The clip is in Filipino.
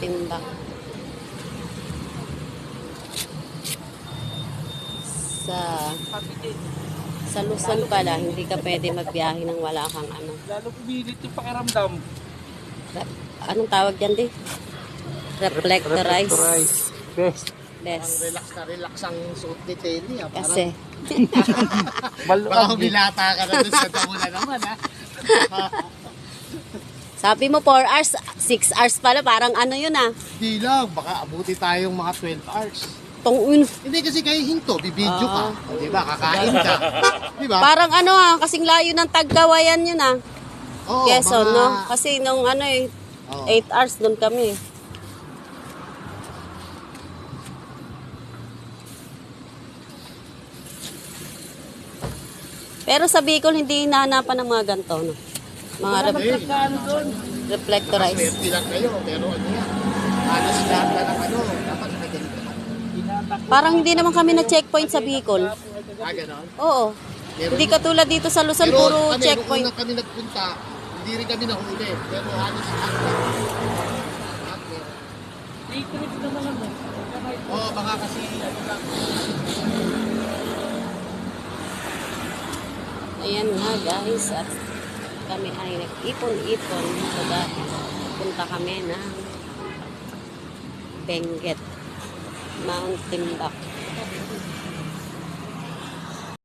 Timbak. Sa Luzon pala, hindi ka pwede magbiyahe nang wala kang ano. Lalo pumilit yung pakiramdam. Anong tawag dyan, di? Reflectorize. Best. Best. Relax ang suot ni Tenny. Kasi, Baka binata ka na dun sa damo na naman, ha? sabi mo 4 hours, 6 hours pala, parang ano yun ah. Di lang, baka abuti tayong mga 12 hours. Hindi kasi kayo hinto, bibidyo ka. Di ba, kakain ka. Di ba? Parang ano ah, kasing layo ng Tagkawayan yun ah. Oo, Quezon, mga- no? Kasi nung ano eh, Oo. 8 hours doon kami. Pero sa Bicol, hindi hinahanapan ng mga ganito, no? Mga Ano doon? reflectorize. Swerte lang kayo, pero ano yan? Halos lahat na ng ano, dapat nakaganito ka. Parang hindi naman kami na checkpoint sa Bicol. Ganon? Oo. Meron- Hindi katulad dito sa Luzon, Pero puro kami, checkpoint. nung unang kami nagpunta, hindi rin kami nahuli. Pero halos lahat na. Lahat meron. Trip naman lang. Oo, baka kasi ano lang. Ayan nga guys, at kami ay nag-ipon-ipon so dahil punta kami ng Benguet, Mount Timbak.